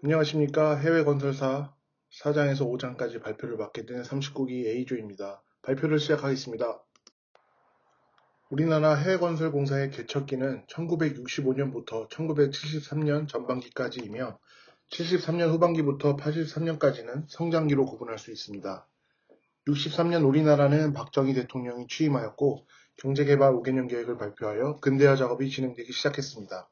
안녕하십니까. 해외건설사 4장에서 5장까지 발표를 맡게 된 39기 A조입니다. 발표를 시작하겠습니다. 우리나라 해외건설공사의 개척기는 1965년부터 1973년 전반기까지이며 73년 후반기부터 83년까지는 성장기로 구분할 수 있습니다. 63년 우리나라는 박정희 대통령이 취임하였고 경제개발 5개년 계획을 발표하여 근대화 작업이 진행되기 시작했습니다.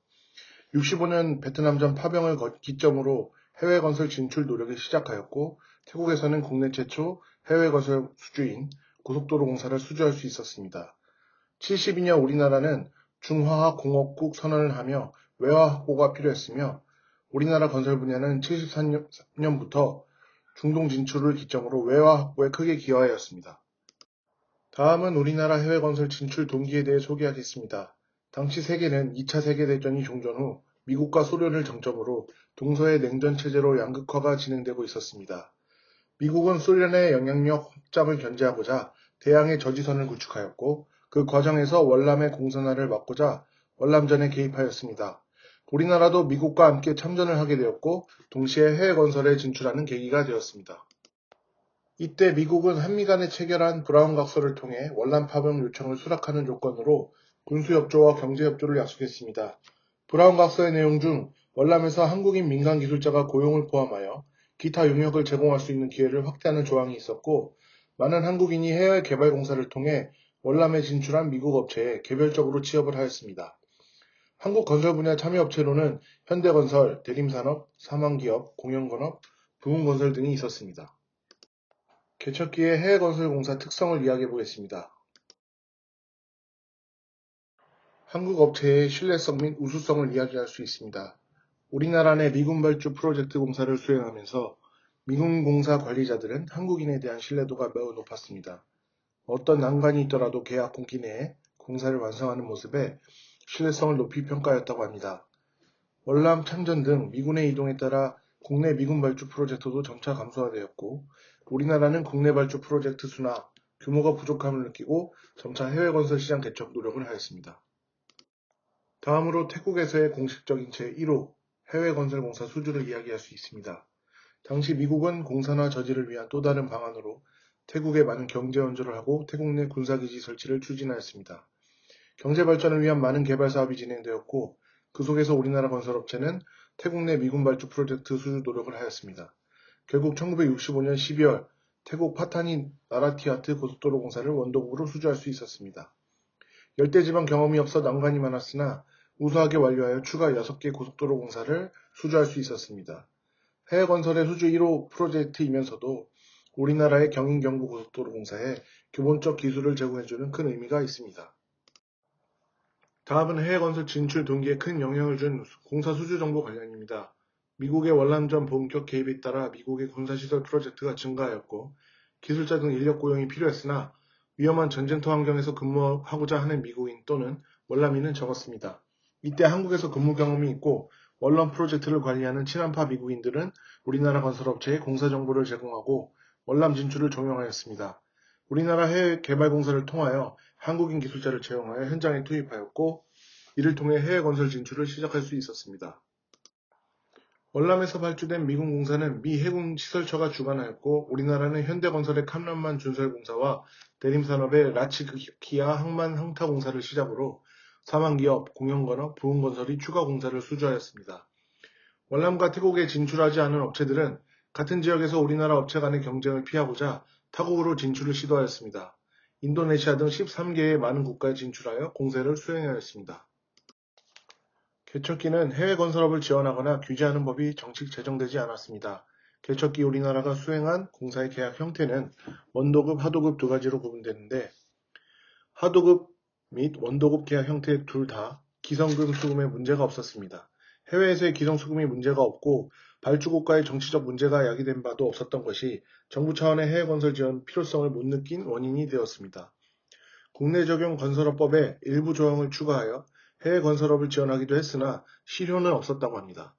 65년 베트남전 파병을 기점으로 해외 건설 진출 노력이 시작하였고 태국에서는 국내 최초 해외 건설 수주인 고속도로 공사를 수주할 수 있었습니다. 72년 우리나라는 중화공업국 선언을 하며 외화 확보가 필요했으며 우리나라 건설 분야는 73년부터 중동 진출을 기점으로 외화 확보에 크게 기여하였습니다. 다음은 우리나라 해외 건설 진출 동기에 대해 소개하겠습니다. 당시 세계는 2차 세계대전이 종전 후 미국과 소련을 정점으로 동서의 냉전 체제로 양극화가 진행되고 있었습니다. 미국은 소련의 영향력 확장을 견제하고자 대양의 저지선을 구축하였고 그 과정에서 월남의 공산화를 막고자 월남전에 개입하였습니다. 우리나라도 미국과 함께 참전을 하게 되었고 동시에 해외 건설에 진출하는 계기가 되었습니다. 이때 미국은 한미 간에 체결한 브라운 각서를 통해 월남 파병 요청을 수락하는 조건으로 군수협조와 경제협조를 약속했습니다. 브라운 각서의 내용 중 월남에서 한국인 민간 기술자가 고용을 포함하여 기타 용역을 제공할 수 있는 기회를 확대하는 조항이 있었고 많은 한국인이 해외 개발 공사를 통해 월남에 진출한 미국 업체에 개별적으로 취업을 하였습니다. 한국 건설 분야 참여업체로는 현대건설, 대림산업, 사망기업, 공영건업, 부흥건설 등이 있었습니다. 개척기의 해외건설공사 특성을 이야기해 보겠습니다. 한국 업체의 신뢰성 및 우수성을 이야기할 수 있습니다. 우리나라 내 미군 발주 프로젝트 공사를 수행하면서 미군 공사 관리자들은 한국인에 대한 신뢰도가 매우 높았습니다. 어떤 난관이 있더라도 계약 공기 내에 공사를 완성하는 모습에 신뢰성을 높이 평가하였다고 합니다. 월남 참전 등 미군의 이동에 따라 국내 미군 발주 프로젝트도 점차 감소화되었고 우리나라는 국내 발주 프로젝트 수나 규모가 부족함을 느끼고 점차 해외 건설 시장 개척 노력을 하였습니다. 다음으로 태국에서의 공식적인 제1호 해외 건설 공사 수주를 이야기할 수 있습니다. 당시 미국은 공산화 저지를 위한 또 다른 방안으로 태국에 많은 경제援조를 하고 태국 내 군사기지 설치를 추진하였습니다. 경제 발전을 위한 많은 개발 사업이 진행되었고 그 속에서 우리나라 건설업체는 태국 내 미군 발주 프로젝트 수주 노력을 하였습니다. 결국 1965년 12월 태국 파타니 나라티아트 고속도로 공사를 원동으로 수주할 수 있었습니다. 열대지방 경험이 없어 난관이 많았으나 우수하게 완료하여 추가 6개 고속도로 공사를 수주할 수 있었습니다. 해외건설의 수주 1호 프로젝트이면서도 우리나라의 경인-경부 고속도로 공사에 기본적 기술을 제공해주는 큰 의미가 있습니다. 다음은 해외건설 진출 동기에 큰 영향을 준 공사 수주 정보 관련입니다. 미국의 월남전 본격 개입에 따라 미국의 군사시설 프로젝트가 증가하였고 기술자 등 인력 고용이 필요했으나 위험한 전쟁터 환경에서 근무하고자 하는 미국인 또는 월남인은 적었습니다. 이때 한국에서 근무 경험이 있고 월남 프로젝트를 관리하는 친한파 미국인들은 우리나라 건설업체에 공사 정보를 제공하고 월남 진출을 종용하였습니다. 우리나라 해외 개발 공사를 통하여 한국인 기술자를 채용하여 현장에 투입하였고 이를 통해 해외 건설 진출을 시작할 수 있었습니다. 월남에서 발주된 미군 공사는 미 해군 시설처가 주관하였고 우리나라는 현대건설의 캄란만 준설공사와 대림산업의 라치키아 항만 항타공사를 시작으로 사망기업, 공영건업, 부흥건설이 추가 공사를 수주하였습니다. 월남과 태국에 진출하지 않은 업체들은 같은 지역에서 우리나라 업체 간의 경쟁을 피하고자 타국으로 진출을 시도하였습니다. 인도네시아 등 13개의 많은 국가에 진출하여 공세를 수행하였습니다. 개척기는 해외 건설업을 지원하거나 규제하는 법이 정식 제정되지 않았습니다. 개척기 우리나라가 수행한 공사의 계약 형태는 원도급, 하도급 두 가지로 구분되는데 하도급 및 원도급 계약 형태 둘 다 기성금 수금에 문제가 없었습니다. 해외에서의 기성수금이 문제가 없고 발주국가의 정치적 문제가 야기된 바도 없었던 것이 정부 차원의 해외 건설 지원 필요성을 못 느낀 원인이 되었습니다. 국내 적용 건설업법에 일부 조항을 추가하여 해외 건설업을 지원하기도 했으나 실효는 없었다고 합니다.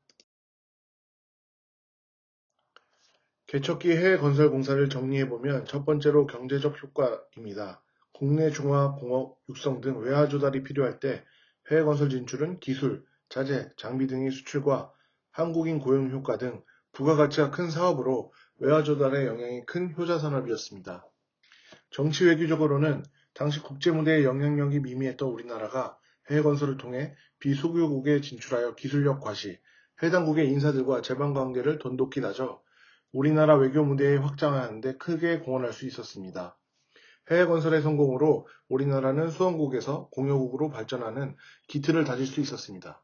개척기 해외 건설 공사를 정리해보면 첫 번째로 경제적 효과입니다. 국내 중화, 공업, 육성 등 외화 조달이 필요할 때 해외 건설 진출은 기술, 자재, 장비 등의 수출과 한국인 고용 효과 등 부가가치가 큰 사업으로 외화 조달에 영향이 큰 효자 산업이었습니다. 정치 외교적으로는 당시 국제 무대의 영향력이 미미했던 우리나라가 해외 건설을 통해 비수교국에 진출하여 기술력 과시, 해당국의 인사들과 제반 관계를 돈독히 다져 우리나라 외교 무대에 확장하는 데 크게 공헌할 수 있었습니다. 해외 건설의 성공으로 우리나라는 수원국에서 공여국으로 발전하는 기틀을 다질 수 있었습니다.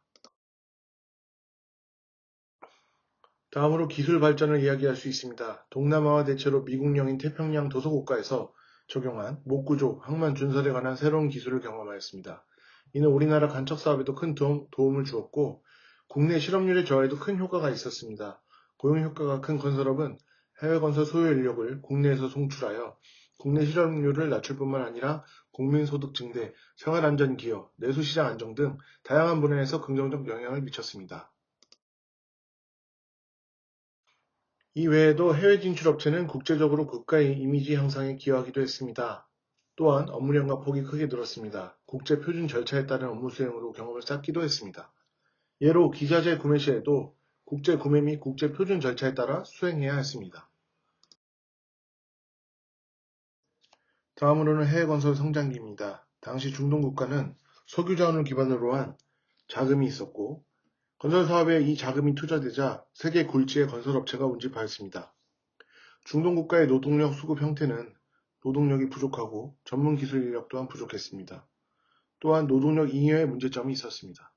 다음으로 기술 발전을 이야기할 수 있습니다. 동남아와 대체로 미국령인 태평양 도서국가에서 적용한 목구조, 항만 준설에 관한 새로운 기술을 경험하였습니다. 이는 우리나라 간척 사업에도 큰 도움을 주었고 국내 실업률의 저하에도 큰 효과가 있었습니다. 고용 효과가 큰 건설업은 해외 건설 소요 인력을 국내에서 송출하여 국내 실업률을 낮출 뿐만 아니라 국민소득 증대, 생활안전 기여, 내수시장 안정 등 다양한 분야에서 긍정적 영향을 미쳤습니다. 이 외에도 해외 진출 업체는 국제적으로 국가의 이미지 향상에 기여하기도 했습니다. 또한 업무량과 폭이 크게 늘었습니다. 국제 표준 절차에 따른 업무 수행으로 경험을 쌓기도 했습니다. 예로 기자재 구매 시에도 국제 구매 및 국제 표준 절차에 따라 수행해야 했습니다. 다음으로는 해외 건설 성장기입니다. 당시 중동 국가는 석유 자원을 기반으로 한 자금이 있었고 건설 사업에 이 자금이 투자되자 세계 굴지의 건설업체가 운집하였습니다. 중동 국가의 노동력 수급 형태는 노동력이 부족하고 전문 기술 인력 또한 부족했습니다. 또한 노동력 잉여의 문제점이 있었습니다.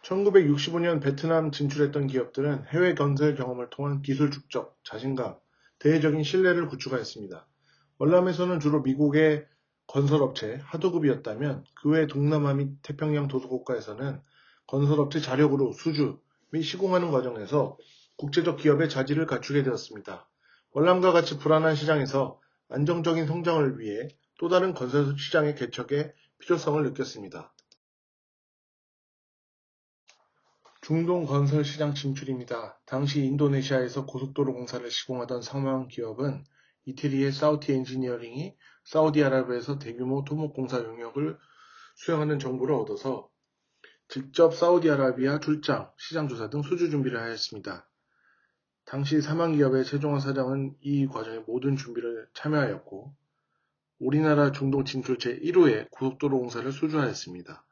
1965년 베트남 진출했던 기업들은 해외 건설 경험을 통한 기술 축적, 자신감, 대외적인 신뢰를 구축하였습니다. 월남에서는 주로 미국의 건설업체 하도급이었다면 그 외 동남아 및 태평양 도서국가에서는 건설업체 자력으로 수주 및 시공하는 과정에서 국제적 기업의 자질을 갖추게 되었습니다. 월남과 같이 불안한 시장에서 안정적인 성장을 위해 또 다른 건설 시장의 개척의 필요성을 느꼈습니다. 중동 건설 시장 진출입니다. 당시 인도네시아에서 고속도로 공사를 시공하던 상황 기업은 이태리의 사우디 엔지니어링이 사우디아라비아에서 대규모 토목 공사 용역을 수행하는 정보를 얻어서 직접 사우디아라비아 출장, 시장 조사 등 수주 준비를 하였습니다. 당시 사망기업의 최종원 사장은 이 과정의 모든 준비를 참여하였고 우리나라 중동 진출 제1호의 고속도로 공사를 수주하였습니다.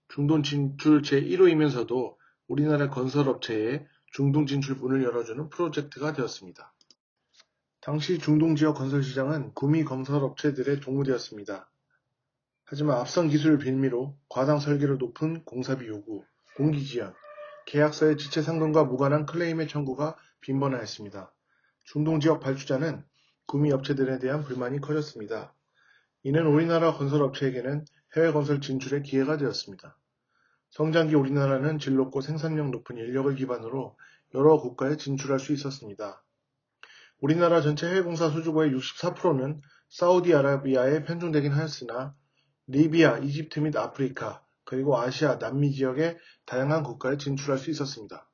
중동 진출 제1호이면서도 우리나라 건설업체의 중동 진출 문을 열어주는 프로젝트가 되었습니다. 당시 중동 지역 건설 시장은 구미 건설업체들의 동무되었습니다. 하지만 앞선 기술 빌미로 과당 설계로 높은 공사비 요구, 공기 지연, 계약서의 지체 상금과 무관한 클레임의 청구가 빈번하였습니다. 중동 지역 발주자는 구미 업체들에 대한 불만이 커졌습니다. 이는 우리나라 건설업체에게는 해외 건설 진출의 기회가 되었습니다. 성장기 우리나라는 질 높고 생산력 높은 인력을 기반으로 여러 국가에 진출할 수 있었습니다. 우리나라 전체 해외공사 수주고의 64%는 사우디아라비아에 편중되긴 하였으나 리비아, 이집트 및 아프리카, 그리고 아시아, 남미 지역의 다양한 국가에 진출할 수 있었습니다.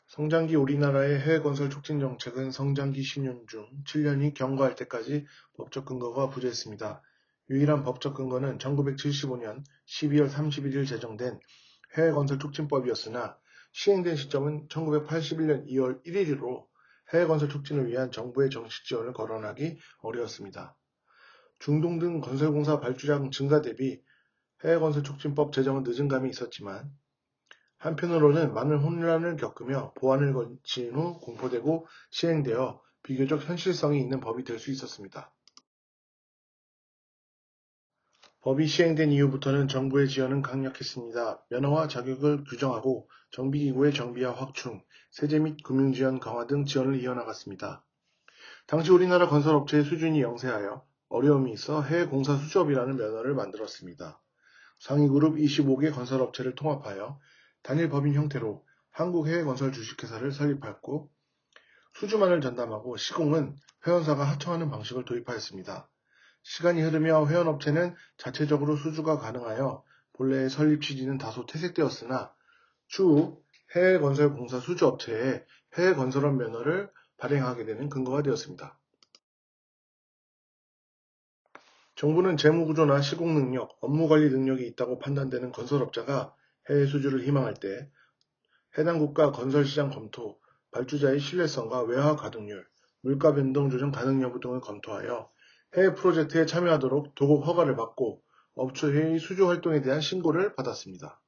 성장기 우리나라의 해외건설 촉진 정책은 성장기 10년 중 7년이 경과할 때까지 법적 근거가 부재했습니다. 유일한 법적 근거는 1975년 12월 31일 제정된 해외건설 촉진법이었으나 시행된 시점은 1981년 2월 1일로 해외건설 촉진을 위한 정부의 정식 지원을 거론하기 어려웠습니다. 중동 등 건설공사 발주량 증가 대비 해외건설 촉진법 제정은 늦은 감이 있었지만 한편으로는 많은 혼란을 겪으며 보완을 거친 후 공포되고 시행되어 비교적 현실성이 있는 법이 될 수 있었습니다. 법이 시행된 이후부터는 정부의 지원은 강력했습니다. 면허와 자격을 규정하고 정비기구의 정비화 확충, 세제 및 금융지원 강화 등 지원을 이어나갔습니다. 당시 우리나라 건설업체의 수준이 영세하여 어려움이 있어 해외공사 수주업이라는 면허를 만들었습니다. 상위그룹 25개 건설업체를 통합하여 단일 법인 형태로 한국해외건설 주식회사를 설립했고 수주만을 전담하고 시공은 회원사가 하청하는 방식을 도입하였습니다. 시간이 흐르며 회원업체는 자체적으로 수주가 가능하여 본래의 설립 취지는 다소 퇴색되었으나 추후 해외건설공사 수주업체에 해외건설업 면허를 발행하게 되는 근거가 되었습니다. 정부는 재무구조나 시공능력, 업무관리 능력이 있다고 판단되는 건설업자가 해외 수주를 희망할 때 해당 국가 건설시장 검토, 발주자의 신뢰성과 외화 가동률, 물가 변동 조정 가능 여부 등을 검토하여 해외 프로젝트에 참여하도록 도급 허가를 받고 업체의 수주 활동에 대한 신고를 받았습니다.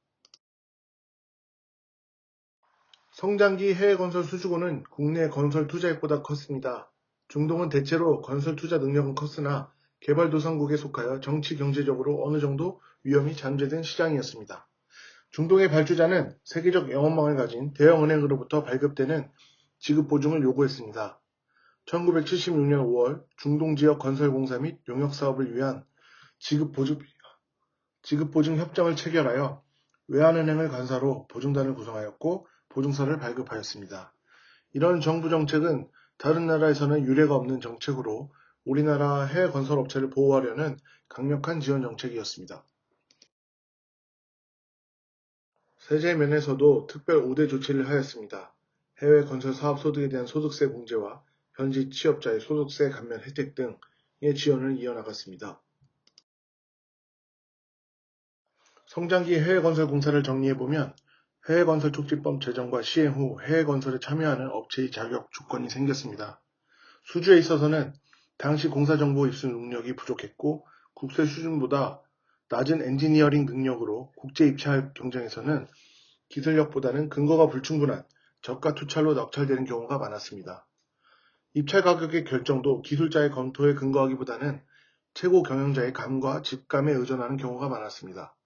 성장기 해외 건설 수주고는 국내 건설 투자액보다 컸습니다. 중동은 대체로 건설 투자 능력은 컸으나 개발도상국에 속하여 정치 경제적으로 어느 정도 위험이 잠재된 시장이었습니다. 중동의 발주자는 세계적 영업망을 가진 대형은행으로부터 발급되는 지급 보증을 요구했습니다. 1976년 5월 중동지역 건설공사 및 용역사업을 위한 지급보증 협정을 체결하여 외환은행을 간사로 보증단을 구성하였고 보증서를 발급하였습니다. 이런 정부 정책은 다른 나라에서는 유례가 없는 정책으로 우리나라 해외 건설업체를 보호하려는 강력한 지원 정책이었습니다. 세제 면에서도 특별 우대 조치를 하였습니다. 해외 건설 사업 소득에 대한 소득세 공제와 현지 취업자의 소득세 감면 혜택 등의 지원을 이어나갔습니다. 성장기 해외건설공사를 정리해보면 해외건설촉진법 제정과 시행 후 해외건설에 참여하는 업체의 자격, 조건이 생겼습니다. 수주에 있어서는 당시 공사정보 입수 능력이 부족했고 국세 수준보다 낮은 엔지니어링 능력으로 국제 입찰 경쟁에서는 기술력보다는 근거가 불충분한 저가 투찰로 낙찰되는 경우가 많았습니다. 입찰 가격의 결정도 기술자의 검토에 근거하기보다는 최고 경영자의 감과 직감에 의존하는 경우가 많았습니다.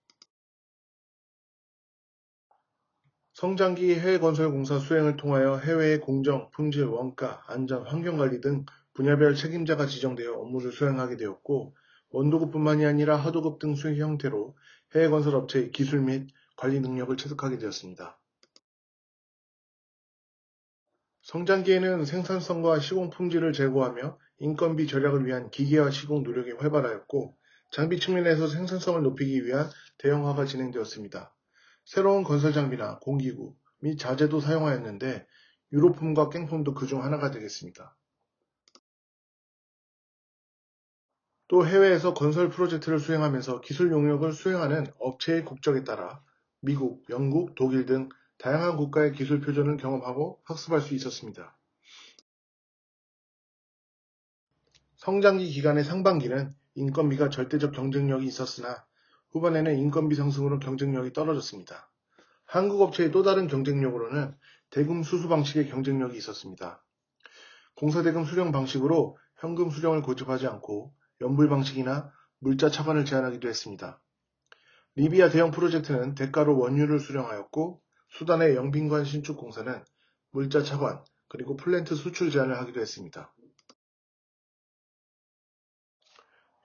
성장기 해외건설공사 수행을 통하여 해외의 공정, 품질, 원가, 안전, 환경관리 등 분야별 책임자가 지정되어 업무를 수행하게 되었고 원도급뿐만이 아니라 하도급 등 수행 형태로 해외건설업체의 기술 및 관리 능력을 체득하게 되었습니다. 성장기에는 생산성과 시공 품질을 제고하며 인건비 절약을 위한 기계화 시공 노력이 활발하였고 장비 측면에서 생산성을 높이기 위한 대형화가 진행되었습니다. 새로운 건설 장비나 공기구 및 자재도 사용하였는데 유로품과 깽품도 그중 하나가 되겠습니다. 또 해외에서 건설 프로젝트를 수행하면서 기술 용역을 수행하는 업체의 국적에 따라 미국, 영국, 독일 등 다양한 국가의 기술 표준을 경험하고 학습할 수 있었습니다. 성장기 기간의 상반기는 인건비가 절대적 경쟁력이 있었으나 후반에는 인건비 상승으로 경쟁력이 떨어졌습니다. 한국 업체의 또 다른 경쟁력으로는 대금 수수 방식의 경쟁력이 있었습니다. 공사대금 수령 방식으로 현금 수령을 고집하지 않고 연불 방식이나 물자 차관을 제한하기도 했습니다. 리비아 대형 프로젝트는 대가로 원유를 수령하였고 수단의 영빈관 신축 공사는 물자 차관 그리고 플랜트 수출 제한을 하기도 했습니다.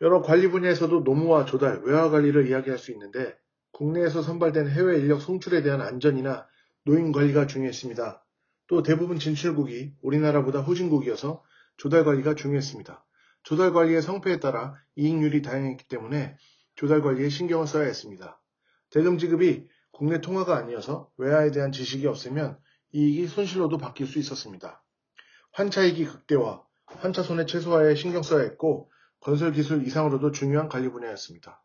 여러 관리 분야에서도 노무와 조달, 외화 관리를 이야기할 수 있는데 국내에서 선발된 해외 인력 송출에 대한 안전이나 노임 관리가 중요했습니다. 또 대부분 진출국이 우리나라보다 후진국이어서 조달 관리가 중요했습니다. 조달 관리의 성패에 따라 이익률이 다양했기 때문에 조달 관리에 신경을 써야 했습니다. 대금 지급이 국내 통화가 아니어서 외화에 대한 지식이 없으면 이익이 손실로도 바뀔 수 있었습니다. 환차익이 극대화, 환차 손해 최소화에 신경 써야 했고 건설 기술 이상으로도 중요한 관리 분야였습니다.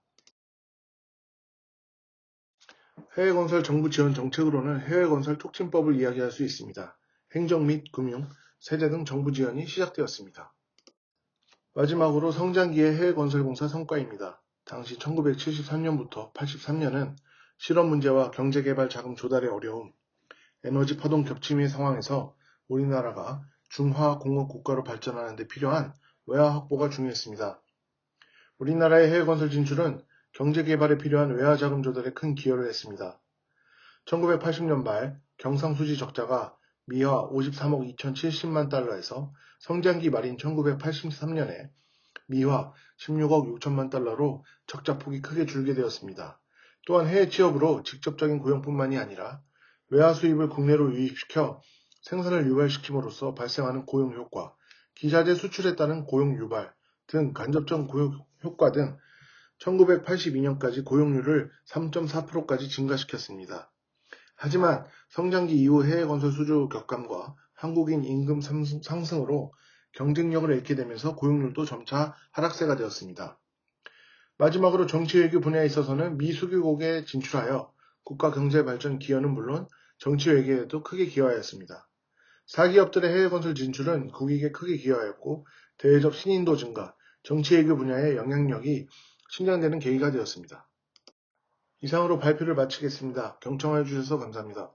해외건설 정부 지원 정책으로는 해외건설 촉진법을 이야기할 수 있습니다. 행정 및 금융, 세제 등 정부 지원이 시작되었습니다. 마지막으로 성장기의 해외건설공사 성과입니다. 당시 1973년부터 83년은 실업 문제와 경제개발 자금 조달의 어려움, 에너지 파동 겹침의 상황에서 우리나라가 중화공업 국가로 발전하는 데 필요한 외화 확보가 중요했습니다. 우리나라의 해외건설 진출은 경제개발에 필요한 외화자금 조달에 큰 기여를 했습니다. 1980년 말 경상수지 적자가 미화 53억 2070만 달러에서 성장기 말인 1983년에 미화 16억 6천만 달러로 적자폭이 크게 줄게 되었습니다. 또한 해외 취업으로 직접적인 고용뿐만이 아니라 외화 수입을 국내로 유입시켜 생산을 유발시킴으로써 발생하는 고용 효과, 기자재 수출에 따른 고용 유발 등 간접적 고용 효과 등 1982년까지 고용률을 3.4%까지 증가시켰습니다. 하지만 성장기 이후 해외건설 수주 격감과 한국인 임금 상승으로 경쟁력을 잃게 되면서 고용률도 점차 하락세가 되었습니다. 마지막으로 정치외교 분야에 있어서는 미 수교국에 진출하여 국가 경제 발전 기여는 물론 정치 외교에도 크게 기여하였습니다. 4기업들의 해외 건설 진출은 국익에 크게 기여하였고 대외적 신인도 증가, 정치 외교 분야의 영향력이 신장되는 계기가 되었습니다. 이상으로 발표를 마치겠습니다. 경청해 주셔서 감사합니다.